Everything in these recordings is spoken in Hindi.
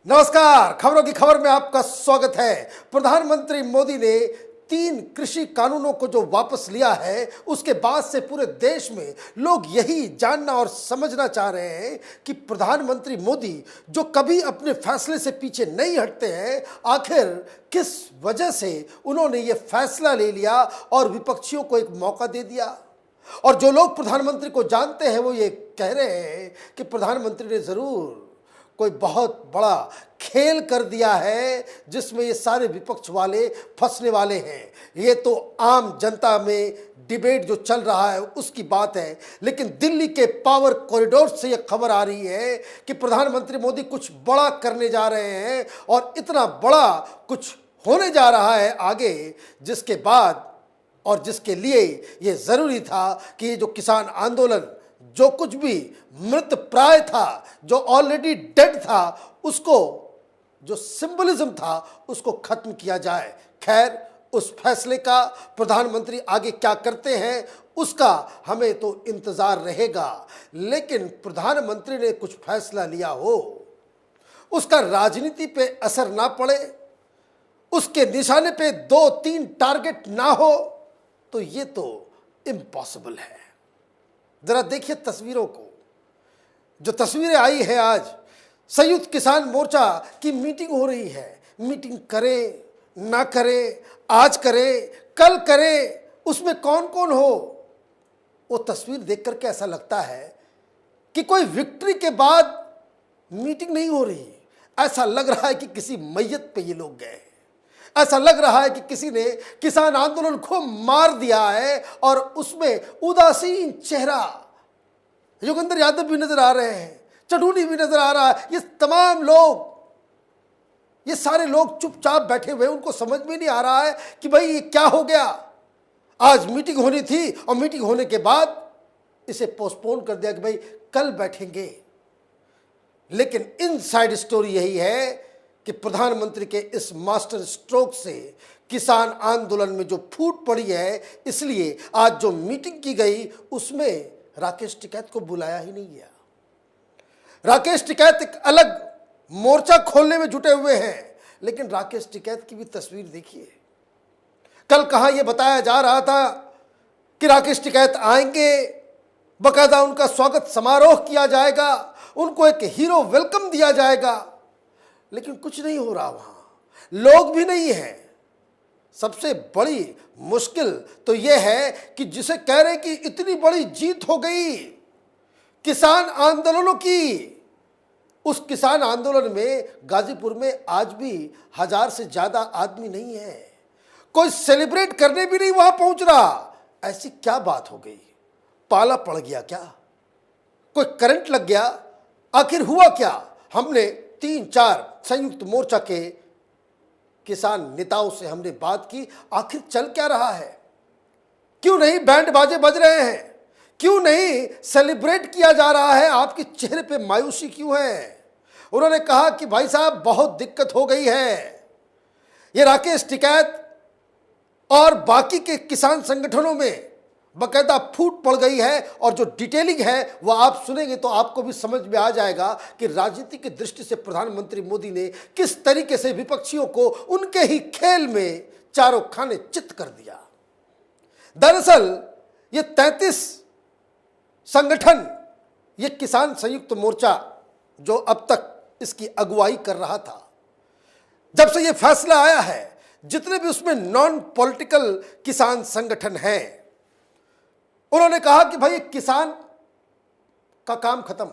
नमस्कार, खबरों की खबर में आपका स्वागत है। प्रधानमंत्री मोदी ने 3 कृषि कानूनों को जो वापस लिया है, उसके बाद से पूरे देश में लोग यही जानना और समझना चाह रहे हैं कि प्रधानमंत्री मोदी जो कभी अपने फैसले से पीछे नहीं हटते हैं, आखिर किस वजह से उन्होंने ये फैसला ले लिया और विपक्षियों को एक मौका दे दिया। और जो लोग प्रधानमंत्री को जानते हैं वो ये कह रहे हैं कि प्रधानमंत्री ने जरूर कोई बहुत बड़ा खेल कर दिया है जिसमें ये सारे विपक्ष वाले फंसने वाले हैं। ये तो आम जनता में डिबेट जो चल रहा है उसकी बात है, लेकिन दिल्ली के पावर कॉरिडोर से ये खबर आ रही है कि प्रधानमंत्री मोदी कुछ बड़ा करने जा रहे हैं और इतना बड़ा कुछ होने जा रहा है आगे, जिसके बाद और जिसके लिए ये ज़रूरी था कि ये जो किसान आंदोलन जो कुछ भी मृत प्राय था, जो ऑलरेडी डेड था, उसको जो सिंबलिज्म था उसको खत्म किया जाए। खैर, उस फैसले का प्रधानमंत्री आगे क्या करते हैं उसका हमें तो इंतजार रहेगा, लेकिन प्रधानमंत्री ने कुछ फैसला लिया हो, उसका राजनीति पे असर ना पड़े, उसके निशाने पे 2-3 टारगेट ना हो, तो ये तो इम्पॉसिबल है। जरा देखिए तस्वीरों को, जो तस्वीरें आई है आज, संयुक्त किसान मोर्चा की मीटिंग हो रही है। मीटिंग करे ना करे, आज करे कल करे, उसमें कौन कौन हो, वो तस्वीर देख करके ऐसा लगता है कि कोई विक्ट्री के बाद मीटिंग नहीं हो रही। ऐसा लग रहा है कि किसी मैयत पे ये लोग गए, ऐसा लग रहा है कि किसी ने किसान आंदोलन को मार दिया है और उसमें उदासीन चेहरा योगेंद्र यादव भी नजर आ रहे हैं, चढ़ूनी भी नजर आ रहा है। ये तमाम लोग, ये सारे लोग चुपचाप बैठे हुए, उनको समझ में नहीं आ रहा है कि भाई ये क्या हो गया। आज मीटिंग होनी थी और मीटिंग होने के बाद इसे पोस्टपोन कर दिया कि भाई कल बैठेंगे। लेकिन इनसाइड स्टोरी यही है कि प्रधानमंत्री के इस मास्टर स्ट्रोक से किसान आंदोलन में जो फूट पड़ी है, इसलिए आज जो मीटिंग की गई उसमें राकेश टिकैत को बुलाया ही नहीं गया। राकेश टिकैत एक अलग मोर्चा खोलने में जुटे हुए हैं, लेकिन राकेश टिकैत की भी तस्वीर देखिए। कल कहां यह बताया जा रहा था कि राकेश टिकैत आएंगे, बकायदा उनका स्वागत समारोह किया जाएगा, उनको एक हीरो वेलकम दिया जाएगा, लेकिन कुछ नहीं हो रहा, वहां लोग भी नहीं है। सबसे बड़ी मुश्किल तो यह है कि जिसे कह रहे कि इतनी बड़ी जीत हो गई किसान आंदोलनों की, उस किसान आंदोलन में गाजीपुर में आज भी 1000 से ज्यादा आदमी नहीं है। कोई सेलिब्रेट करने भी नहीं वहां पहुंच रहा। ऐसी क्या बात हो गई? पाला पड़ गया क्या? कोई करंट लग गया? आखिर हुआ क्या? हमने 3-4 संयुक्त मोर्चा के किसान नेताओं से हमने बात की, आखिर चल क्या रहा है? क्यों नहीं बैंड बाजे बज रहे हैं? क्यों नहीं सेलिब्रेट किया जा रहा है? आपके चेहरे पे मायूसी क्यों है? उन्होंने कहा कि भाई साहब बहुत दिक्कत हो गई है। ये राकेश टिकैत और बाकी के किसान संगठनों में बकायदा फूट पड़ गई है, और जो डिटेलिंग है वह आप सुनेंगे तो आपको भी समझ में आ जाएगा कि राजनीति की दृष्टि से प्रधानमंत्री मोदी ने किस तरीके से विपक्षियों को उनके ही खेल में चारों खाने चित कर दिया। दरअसल ये 33 संगठन, ये किसान संयुक्त मोर्चा जो अब तक इसकी अगुवाई कर रहा था, जब से ये फैसला आया है, जितने भी उसमें नॉन पॉलिटिकल किसान संगठन हैं, उन्होंने कहा कि भाई किसान का काम खत्म।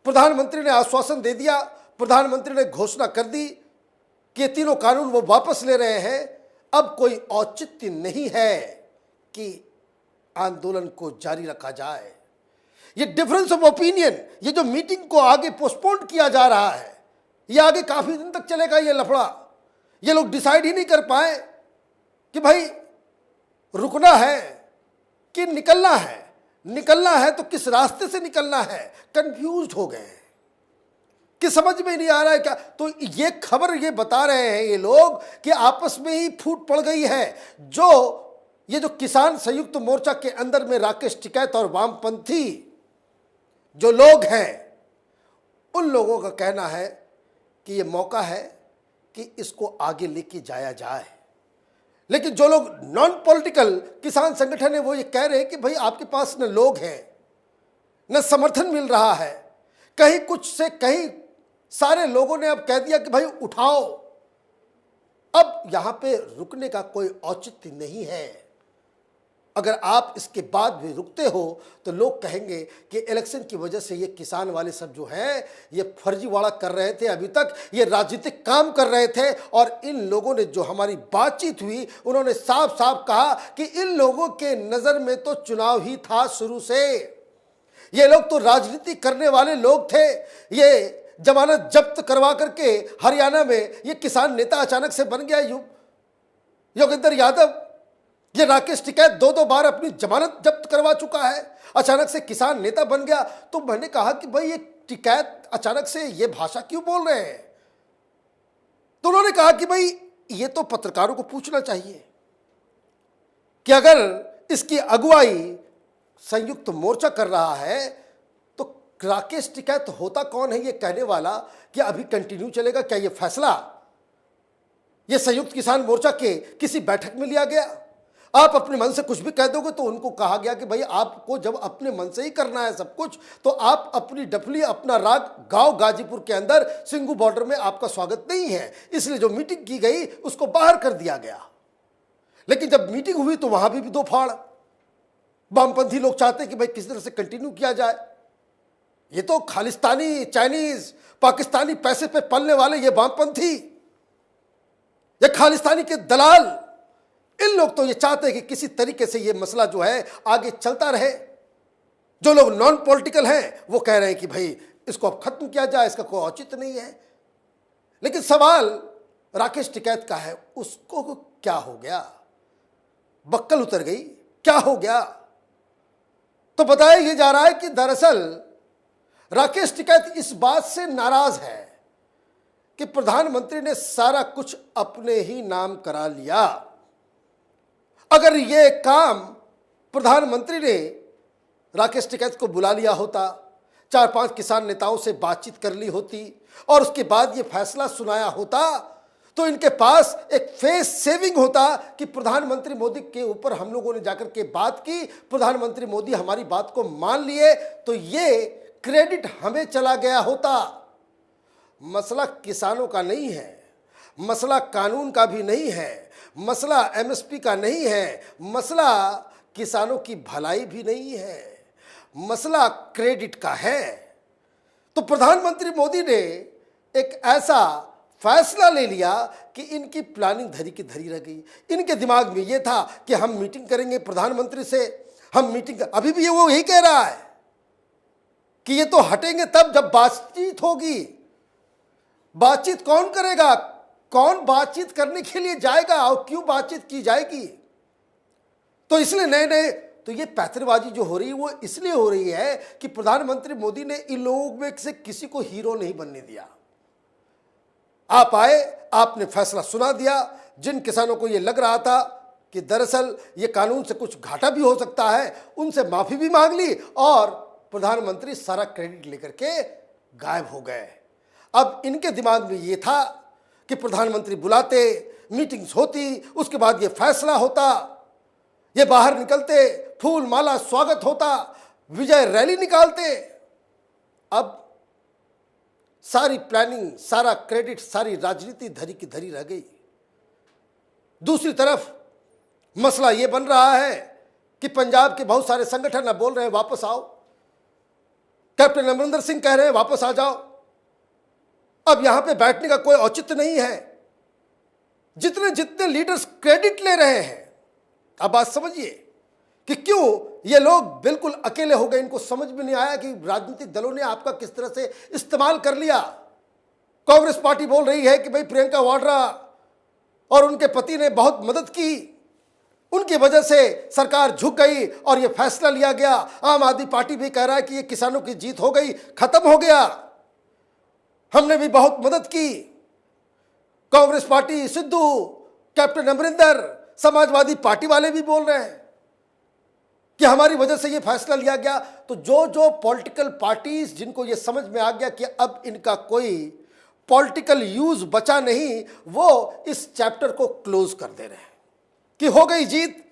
प्रधानमंत्री ने आश्वासन दे दिया, प्रधानमंत्री ने घोषणा कर दी कि ये तीनों कानून वो वापस ले रहे हैं। अब कोई औचित्य नहीं है कि आंदोलन को जारी रखा जाए। ये डिफरेंस ऑफ ओपिनियन, ये जो मीटिंग को आगे पोस्टपोन किया जा रहा है, ये आगे काफी दिन तक चलेगा ये लफड़ा। ये लोग डिसाइड ही नहीं कर पाए कि भाई रुकना है कि निकलना है। निकलना है तो किस रास्ते से निकलना है, कंफ्यूज हो गए कि समझ में नहीं आ रहा है क्या। तो ये खबर ये बता रहे हैं ये लोग कि आपस में ही फूट पड़ गई है। ये जो किसान संयुक्त मोर्चा के अंदर में राकेश टिकैत और वामपंथी जो लोग हैं, उन लोगों का कहना है कि ये मौका है कि इसको आगे लेके जाया जाए। लेकिन जो लोग नॉन पॉलिटिकल किसान संगठन है वो ये कह रहे हैं कि भाई आपके पास न लोग हैं, न समर्थन मिल रहा है, कहीं कुछ से कहीं सारे लोगों ने अब कह दिया कि भाई उठाओ। अब यहां पे रुकने का कोई औचित्य नहीं है। अगर आप इसके बाद भी रुकते हो तो लोग कहेंगे कि इलेक्शन की वजह से ये किसान वाले सब जो हैं ये फर्जीवाड़ा कर रहे थे, अभी तक ये राजनीतिक काम कर रहे थे। और इन लोगों ने जो हमारी बातचीत हुई उन्होंने साफ साफ कहा कि इन लोगों के नजर में तो चुनाव ही था शुरू से। ये लोग तो राजनीति करने वाले लोग थे। ये जमानत जब्त करवा करके हरियाणा में ये किसान नेता अचानक से बन गया योगेंद्र यादव। ये राकेश टिकैत दो दो बार अपनी जमानत जब्त करवा चुका है, अचानक से किसान नेता बन गया। तो मैंने कहा कि भाई ये टिकैत अचानक से ये भाषा क्यों बोल रहे हैं? तो उन्होंने कहा कि भाई ये तो पत्रकारों को पूछना चाहिए कि अगर इसकी अगुवाई संयुक्त मोर्चा कर रहा है तो राकेश टिकैत होता कौन है ये कहने वाला कि अभी कंटिन्यू चलेगा? क्या ये फैसला ये संयुक्त किसान मोर्चा के किसी बैठक में लिया गया? आप अपने मन से कुछ भी कह दोगे तो उनको कहा गया कि भाई आपको जब अपने मन से ही करना है सब कुछ तो आप अपनी डफली अपना राग गांव गाजीपुर के अंदर सिंगू बॉर्डर में आपका स्वागत नहीं है, इसलिए जो मीटिंग की गई उसको बाहर कर दिया गया। लेकिन जब मीटिंग हुई तो वहां भी दो फाड़। वामपंथी लोग चाहते कि भाई किस तरह से कंटिन्यू किया जाए। ये तो खालिस्तानी, चाइनीज, पाकिस्तानी पैसे पे पलने वाले ये वामपंथी, ये खालिस्तानी के दलाल, इन लोग तो ये चाहते हैं कि किसी तरीके से ये मसला जो है आगे चलता रहे। जो लोग नॉन पॉलिटिकल हैं वो कह रहे हैं कि भाई इसको अब खत्म किया जाए, इसका कोई औचित्य नहीं है। लेकिन सवाल राकेश टिकैत का है, उसको क्या हो गया? बक्कल उतर गई, क्या हो गया? तो बताया ये जा रहा है कि दरअसल राकेश टिकैत इस बात से नाराज है कि प्रधानमंत्री ने सारा कुछ अपने ही नाम करा लिया। अगर ये काम प्रधानमंत्री ने राकेश टिकैत को बुला लिया होता, 4-5 किसान नेताओं से बातचीत कर ली होती और उसके बाद ये फैसला सुनाया होता तो इनके पास एक फेस सेविंग होता कि प्रधानमंत्री मोदी के ऊपर हम लोगों ने जाकर के बात की, प्रधानमंत्री मोदी हमारी बात को मान लिए, तो ये क्रेडिट हमें चला गया होता। मसला किसानों का नहीं है, मसला कानून का भी नहीं है, मसला एमएसपी का नहीं है, मसला किसानों की भलाई भी नहीं है, मसला क्रेडिट का है। तो प्रधानमंत्री मोदी ने एक ऐसा फैसला ले लिया कि इनकी प्लानिंग धरी की धरी रह गई। इनके दिमाग में यह था कि हम मीटिंग करेंगे प्रधानमंत्री से, हम मीटिंग अभी भी वो यही कह रहा है कि ये तो हटेंगे तब जब बातचीत होगी। बातचीत कौन करेगा? कौन बातचीत करने के लिए जाएगा और क्यों बातचीत की जाएगी? तो इसलिए नए तो ये पैतरबाजी जो हो रही है वो इसलिए हो रही है कि प्रधानमंत्री मोदी ने इन लोगों में से किसी को हीरो नहीं बनने दिया। आप आए, आपने फैसला सुना दिया। जिन किसानों को ये लग रहा था कि दरअसल ये कानून से कुछ घाटा भी हो सकता है, उनसे माफी भी मांग ली और प्रधानमंत्री सारा क्रेडिट लेकर के गायब हो गए। अब इनके दिमाग में ये था कि प्रधानमंत्री बुलाते, मीटिंग्स होती, उसके बाद ये फैसला होता, ये बाहर निकलते, फूल माला स्वागत होता, विजय रैली निकालते। अब सारी प्लानिंग, सारा क्रेडिट, सारी राजनीति धरी की धरी रह गई। दूसरी तरफ मसला ये बन रहा है कि पंजाब के बहुत सारे संगठन अब बोल रहे हैं वापस आओ। कैप्टन अमरिंदर सिंह कह रहे हैं वापस आ जाओ। अब यहां पे बैठने का कोई औचित्य नहीं है। जितने जितने लीडर्स क्रेडिट ले रहे हैं, अब बात समझिए कि क्यों ये लोग बिल्कुल अकेले हो गए। इनको समझ में नहीं आया कि राजनीतिक दलों ने आपका किस तरह से इस्तेमाल कर लिया। कांग्रेस पार्टी बोल रही है कि भाई प्रियंका वाड्रा और उनके पति ने बहुत मदद की, उनकी वजह से सरकार झुक गई और ये फैसला लिया गया। आम आदमी पार्टी भी कह रहा है कि ये किसानों की जीत हो गई, खत्म हो गया, हमने भी बहुत मदद की। Congress party, Sidhu, captain Amarinder, Samajwadi party वाले भी बोल रहे हैं कि हमारी वजह से ये फैसला लिया गया। तो जो जो पॉलिटिकल पार्टीज जिनको ये समझ में आ गया कि अब इनका कोई पॉलिटिकल यूज बचा नहीं, वो इस चैप्टर को क्लोज कर दे रहे हैं कि हो गई जीत,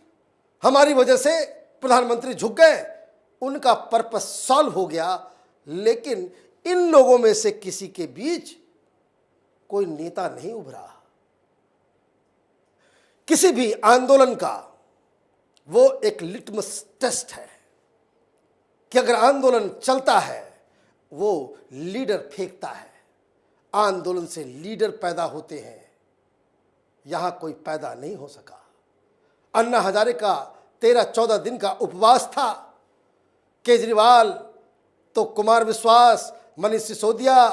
हमारी वजह से प्रधानमंत्री झुक गए, उनका पर्पस सॉल्व हो गया। लेकिन इन लोगों में से किसी के बीच कोई नेता नहीं उभरा। किसी भी आंदोलन का वो एक लिटमस टेस्ट है कि अगर आंदोलन चलता है, वो लीडर फेंकता है, आंदोलन से लीडर पैदा होते हैं। यहां कोई पैदा नहीं हो सका। अन्ना हजारे का 13-14 दिन का उपवास था। केजरीवाल तो कुमार विश्वास, मनीष सिसोदिया,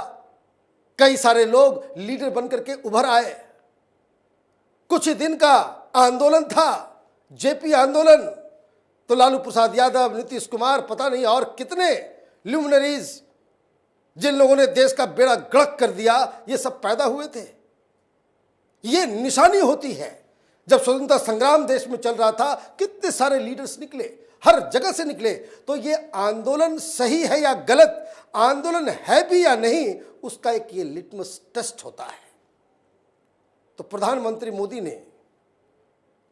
कई सारे लोग लीडर बनकर के उभर आए। कुछ ही दिन का आंदोलन था, जेपी आंदोलन, तो लालू प्रसाद यादव, नीतीश कुमार, पता नहीं और कितने ल्यूमिनरीज जिन लोगों ने देश का बेड़ा गर्क कर दिया, ये सब पैदा हुए थे। ये निशानी होती है जब स्वतंत्रता संग्राम देश में चल रहा था, कितने सारे लीडर्स निकले, हर जगह से निकले। तो ये आंदोलन सही है या गलत, आंदोलन है भी या नहीं, उसका एक ये लिटमस टेस्ट होता है। तो प्रधानमंत्री मोदी ने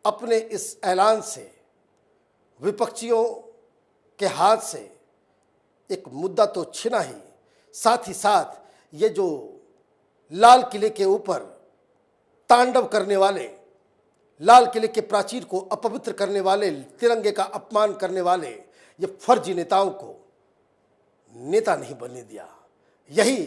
अपने इस ऐलान से विपक्षियों के हाथ से एक मुद्दा तो छीना ही, साथ ही साथ ये जो लाल किले के ऊपर तांडव करने वाले, लाल किले के प्राचीर को अपवित्र करने वाले, तिरंगे का अपमान करने वाले ये फर्जी नेताओं को नेता नहीं बनने दिया। यही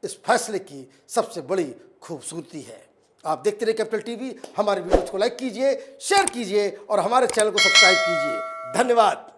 इस फैसले की सबसे बड़ी खूबसूरती है। आप देखते रहिए कैपिटल टीवी। हमारे वीडियोज को लाइक कीजिए, शेयर कीजिए और हमारे चैनल को सब्सक्राइब कीजिए। धन्यवाद।